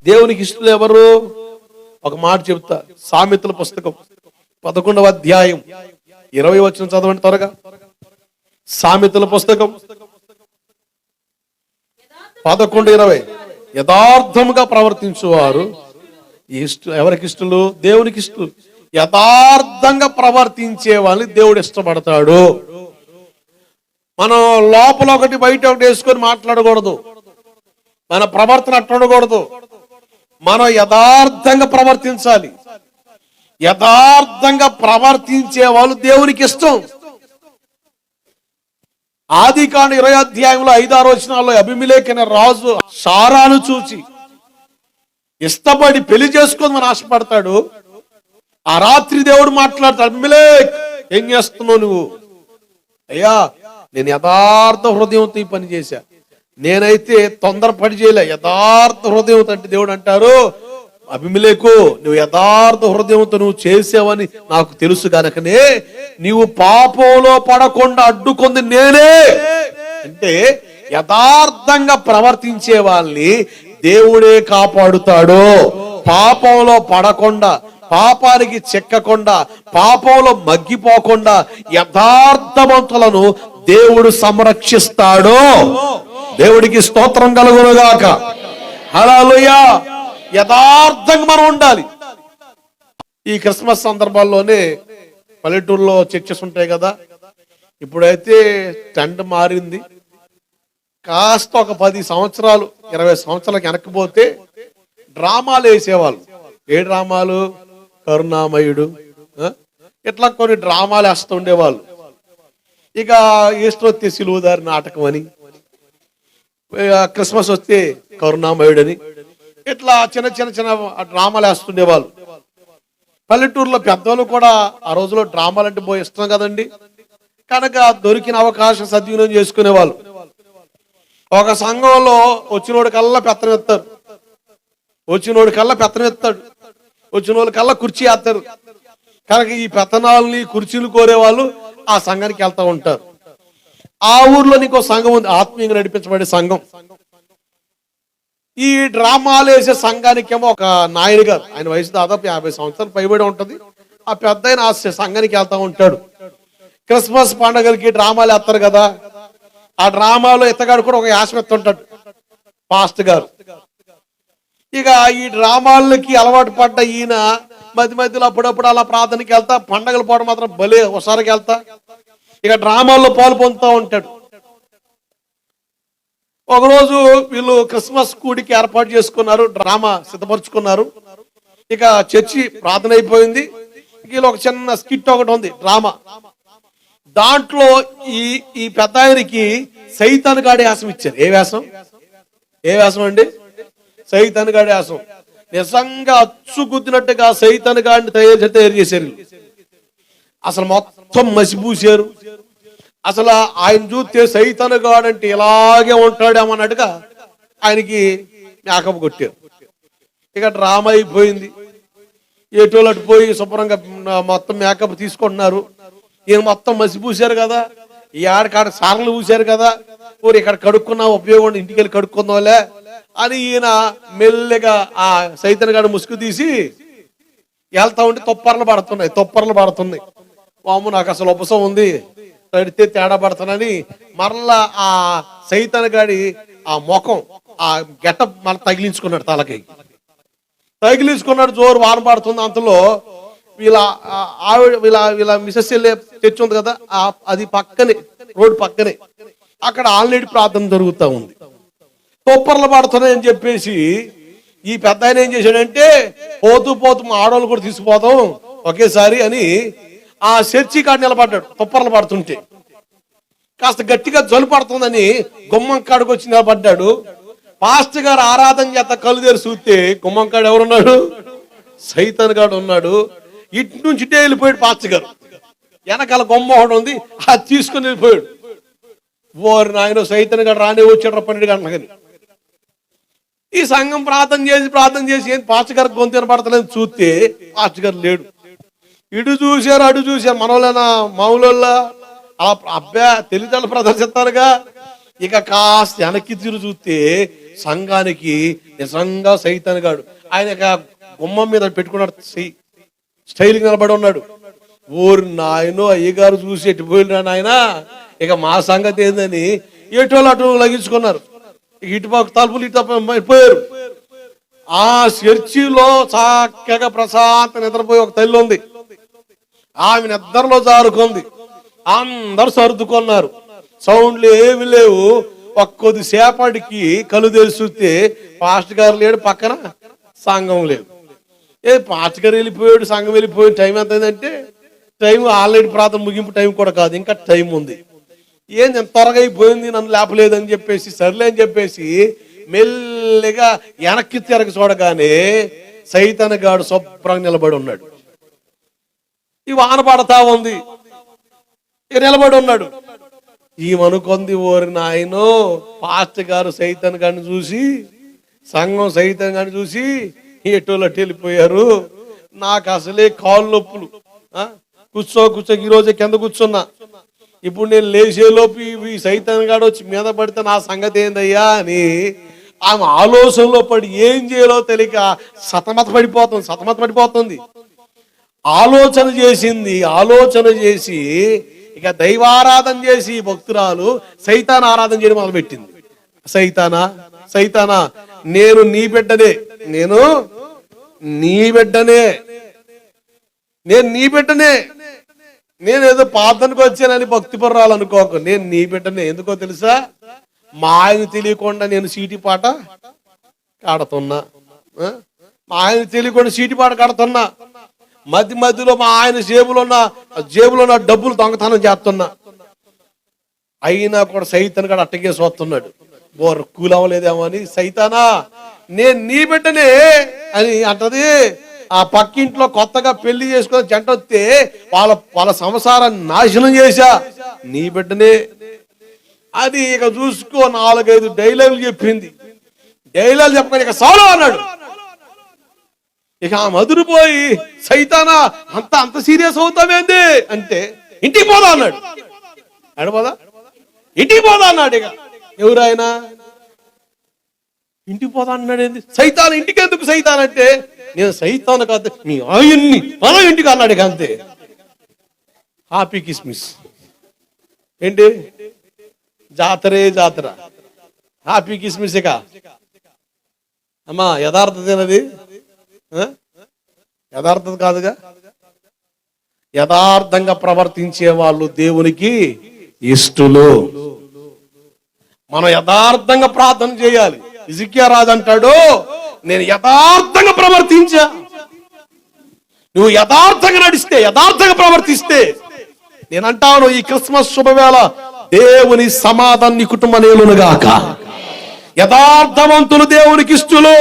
దేవునికి ఇష్టలు ఎవరు? ఒక మాట చెప్తా, సామెతల పుస్తకం 11వ అధ్యాయం 20 వచనం చదవండి త్వరగా. సామెతల పుస్తకం 11:20. యథార్థముగా ప్రవర్తించువారు ఎవరికి ఇష్టలు? దేవునికి ఇష్టలు. యథార్థంగా ప్రవర్తించే వాళ్ళని దేవుడు ఇష్టపడతాడు. మనం లోపల ఒకటి బయట ఒకటి వేసుకొని మాట్లాడకూడదు. మన ప్రవర్తన అట్టుండకూడదు. మనం యథార్థంగా ప్రవర్తించాలి. యథార్థంగా ప్రవర్తించే వాళ్ళు దేవునికి ఇష్టం. ఆదికాండ 20 అధ్యాయంలో 5-6 వచనాల్లో అబీమెలెకు అనే రాజు సారాను చూచి ఇష్టపడి పెళ్లి చేసుకొని ఆశపడతాడు. ఆ రాత్రి దేవుడు మాట్లాడతాడు, అబీమెలెకు ఏం చేస్తున్నావు నువ్వు? అయ్యా, నేను యథార్థ హృదయంతో ఈ పని చేశా, నేనైతే తొందరపడి చేయలే, యథార్థ హృదయంతో. అంటే దేవుడు అంటారు, అబీమెలెకు నువ్వు యథార్థ హృదయంతో నువ్వు చేసావని నాకు తెలుసు కనుకనే నీవు పాపంలో పడకుండా అడ్డుకుంది నేనే. అంటే యథార్థంగా ప్రవర్తించే వాళ్ళని దేవుడే కాపాడుతాడు. పాపంలో పడకుండా, పాపానికి చెక్కకుండా, పాపంలో మగ్గిపోకుండా యథార్థవంతులను దేవుడు సంరక్షిస్తాడు. దేవుడికి స్తోత్రం కలుగునుగాక. హల్లెలూయా. యథార్థంగా మనం ఉండాలి. ఈ క్రిస్మస్ సందర్భాల్లోనే పల్లెటూరులో చర్చెస్ ఉంటాయి కదా. ఇప్పుడైతే ట్రెండ్ మారింది. కాస్త ఒక 10 సంవత్సరాలు 20 సంవత్సరాలకు వెనక్కిపోతే డ్రామాలు వేసేవాళ్ళు. ఏ డ్రామాలు? కరుణామయుడు, ఇట్లా కొన్ని డ్రామాలు వేస్తూ ఉండేవాళ్ళు. ఇక ఈస్టర్ వస్తే సిలువదారి నాటకం అని, క్రిస్మస్ వస్తే కరుణామయుడు అని, ఇట్లా చిన్న చిన్న చిన్న డ్రామాలు వేస్తుండేవాళ్ళు. పల్లెటూరులో పెద్దవాళ్ళు కూడా ఆ రోజులో డ్రామాలు అంటే పోయి ఇష్టం కదండి. కనుక దొరికిన అవకాశం సద్వినియోగం చేసుకునేవాళ్ళు. ఒక సంఘంలో వచ్చినోడి కల్లా పెత్తనం ఎత్తారు, వచ్చినోడి కల్లా పెత్తనం ఎత్తాడు, వచ్చినోడి కల్లా కుర్చీ వేస్తారు. కనుక ఈ పెత్తనాలని కుర్చీలు కోరేవాళ్ళు ఆ సంఘానికి వెళ్తూ ఉంటారు. ఆ ఊర్లో నీకో సంఘం ఉంది, ఆత్మీయంగా నడిపించబడే సంఘం. ఈ డ్రామాలు వేసే సంఘానికి ఏమో ఒక నాయుడు గారు, ఆయన వయసు దాదాపు 50 సంవత్సరాలు పైబడి ఉంటది. ఆ పెద్ద ఆయన ఆ సంఘానికి వెళ్తా ఉంటాడు. క్రిస్మస్ పండుగలకి డ్రామాలు వేస్తారు కదా. ఆ డ్రామాలో ఇతగాడు కూడా ఒక యాసం ఎత్తుంటాడు, పాస్ట్ గారు. ఇక ఈ డ్రామాలకి అలవాటు పడ్డ ఈయన మధ్య మధ్యలో అప్పుడప్పుడు అలా ప్రార్థనకి వెళ్తా, పండగలు పోవడం మాత్రం భలే ఒకసారికి వెళ్తా, ఇక డ్రామాల్లో పాలు పొందుతూ ఉంటాడు. ఒకరోజు వీళ్ళు క్రిస్మస్ కూడికి ఏర్పాటు చేసుకున్నారు, డ్రామా సిద్ధపరచుకున్నారు. ఇక చర్చి ప్రార్థన అయిపోయింది. వీళ్ళు ఒక చిన్న స్కిట్ ఒకటి ఉంది, డ్రామా. దాంట్లో ఈ పెద్ద ఆయనకి సైతాన్ గాడి వేషం ఇచ్చారు. ఏ వేషం అండి? సైతాన్ గాడి వేషం. నిజంగా అచ్చు గుద్దినట్టుగా సైతాన్ గాడిని తయారు చేశారు. అసలు మొత్తం మసిపూసారు. అసలు ఆయన చూస్తే సైతాన్ గాడు అంటే ఇలాగే ఉంటాడేమన్నట్టుగా ఆయనకి మేకప్ కొట్టారు. ఇక డ్రామా అయిపోయింది. ఏటోళ్ళు అటు పోయి శుభ్రంగా మొత్తం మేకప్ తీసుకుంటున్నారు. ఈయన మొత్తం మసిపూసారు కదా, ఈ ఆడకాడ సార్లు పూసారు కదా, ఊరు ఇక్కడ కడుక్కున్నా ఉపయోగం, ఇంటికి వెళ్ళి కడుక్కుందాంలే అని ఈయన మెల్లగా ఆ సైతాన్ గాడు ముసుగు తీసి వెళ్తా ఉంటే తొప్పర్లు పడుతున్నాయి. వాము నాకు అసలు ఉపసం ఉంది, తడితే తేడా పడతానని మరలా ఆ సైతాన్ గాడి ఆ ముఖం ఆ గెటప్ మళ్ళీ తగిలించుకున్నాడు, తలకి తగిలించుకున్నాడు. జోరు వాన పడుతుంది. అంతలో వీళ్ళ మిసెస్ చర్చ్ ఉంది కదా, అది పక్కనే, రోడ్డు పక్కనే, అక్కడ ఆల్రెడీ ప్రార్థన జరుగుతూ ఉంది. తొప్పర్లు పడుతున్నాయని చెప్పేసి ఈ పెద్ద ఆయన ఏం చేశాడంటే, పోతూ మా ఆడవాళ్ళు కూడా తీసుకుపోతాం ఒకేసారి అని ఆ చర్చి కాడ నిలబడ్డాడు. తొప్పర్లు పడుతుంటే కాస్త గట్టిగా జలు పడుతుందని గుమ్మం కాడికి వచ్చి నిలబడ్డాడు. పాస్టర్ గారు ఆరాధన చేత కళ్ళు తెరి చూస్తే గుమ్మం కాడు ఎవరున్నాడు? సైతాన్ గాడు ఉన్నాడు. ఇటు నుంచి ఇటే వెళ్ళిపోయాడు. పాస్టర్ గారు వెనకాల గుమ్మ ఒకటి ఉంది, అది తీసుకుని వెళ్ళిపోయాడు. ఓరి నాయన, సైతాన్ గారు రానే వచ్చాడు 12 గంటలకని. ఈ సంఘం ప్రార్థన చేసి ఏం పాస్టర్ గారికి గొంతు వినపడతలేదని చూస్తే పాస్టర్ గారు లేడు. ఇటు చూశారు అటు చూశారు. మనోళ్ళనా మామూలు అబ్బా తెలివితేటలు ప్రదర్శిస్తారుగా. ఇక కాస్త వెనక్కి తిరిగి చూస్తే సంఘానికి నిజంగా సైతాన్ గాడు ఆయన గుమ్మం మీద పెట్టుకున్నాడు, స్టైల్ నిలబడి ఉన్నాడు. ఊరు నాయనో అయ్యగారు చూసి ఎట్టిపోయినా నాయన, ఇక మా సంగతి ఏందని ఎటోళ్ళు అటు లగించుకున్నారు. ఇటుపక్క తలుపులు ఇటు పోయారు. ఆ చర్చిలో చక్కగా ప్రశాంత నిద్రపోయి ఒక తల్లి ఉంది. ఆమె నిద్రలో జారుకుంది. అందరు సర్దుకున్నారు. సౌండ్లు ఏమి లేవు. కొద్దిసేపటికి కళ్ళు తెలిసితే పాస్టర్ గారు లేడు, పక్కన సంఘం లేదు. పాస్టర్ గారు వెళ్ళిపోయాడు, సంఘం వెళ్ళిపోయాడు. టైం ఎంత అయిందంటే టైం ఆల్రెడీ ప్రార్థన ముగింపు టైం కూడా కాదు, ఇంకా టైం ఉంది. ఏంది త్వరగా అయిపోయింది, నన్ను లేపలేదని చెప్పేసి సర్లే అని చెప్పేసి మెల్లిగా వెనక్కి తిరగ చూడగానే సైతాన్ గాడు శుభ్రంగా నిలబడి ఉన్నాడు. ఈ వాన పడతా ఉంది, ఇక నిలబడి ఉన్నాడు. ఈమనుకొంది, ఓరి నాయనో పాస్టర్ గారు సైతాన్ గారిని చూసి, సంఘం సైతాన్ గారిని చూసి ఎటోళ్ళట్టు వెళ్ళిపోయారు. నాకు అసలే కాళ్ళు నొప్పులు, కూర్చో ఈరోజే కింద కూర్చున్నా. ఇప్పుడు నేను లేచేలోపు ఈ సైతాన్ గాడు వచ్చి మీద పడితే నా సంగతి ఏందయ్యా అని ఆమె ఆలోచనలో పడి ఏం చేయాలో తెలియక సతమత పడిపోతుంది. ఆలోచన చేసి ఇక దైవారాధన చేసి భక్తురాలు సైతాన్ ఆరాధన చేయడం మొదలుపెట్టింది. సైతానా నేను నీ బిడ్డనే, నేను నీ బిడ్డనే, నేను ఏదో ప్రార్థనకు వచ్చానని భక్తి పర్రాలు అనుకోకు, నేను నీ బిడ్డనే. ఎందుకో తెలుసా, మా ఆయన తెలియకుండా నేను సీటి పాట కాడుతున్నా, మధ్యలో మా ఆయన జేబులో ఉన్న డబ్బులు దొంగతనం చేస్తున్నా. అయినా కూడా సైతాన్ గాడు అట్టగేసి వస్తున్నాడు. కూలవలేదేమో అని, సైతానా నేను నీ బిడ్డనే అని అంటది. ఆ పక్కింట్లో కొత్తగా పెళ్లి చేసుకుని జంట వస్తే వాళ్ళ సంసారాన్ని నాశనం చేశా, నీ బిడ్డనే అది. ఇక చూసుకో 4-5 డైలాగులు చెప్పింది. డైలాగ్ చెప్పగానే ఇక సాలో అన్నాడు. ఇక ఆ మధురుపోయి, సైతానా అంత సీరియస్ అవుతామేంది అంటే ఇంటికి పోదా అన్నాడు. ఇంటికి పోదా అన్నాడు. ఇక ఎవరాయన ఇంటికి పోదా అన్నాడు. ఏంది సైతాన్, ఇంటికి ఎందుకు సైతాన్ అంటే, నేను సైతాన్ కాదు మీ ఆయన్ని మన ఇంటికి అన్నాడు. ఇక అంతే, హ్యాపీ కిస్మిస్. ఏంటి జాతర హ్యాపీ కిస్మిస్. ఇక అమ్మా యథార్థతేనది, యథార్థత కాదుగా. యథార్థంగా ప్రవర్తించే వాళ్ళు దేవునికి ఇష్టలు. మనం యథార్థంగా ప్రార్థన చేయాలి. హిజ్కియా రాజు అంటాడు, నేను యథార్థంగా ప్రవర్తించా. నువ్వు యథార్థంగా నడిస్తే, యథార్థంగా ప్రవర్తిస్తే, నేనంటాను ఈ క్రిస్మస్ శుభవేళ దేవుని సమాధానం నీ కుటుంబ నేలునుగాక. యథార్థవంతులు దేవునికి ఇష్టలు.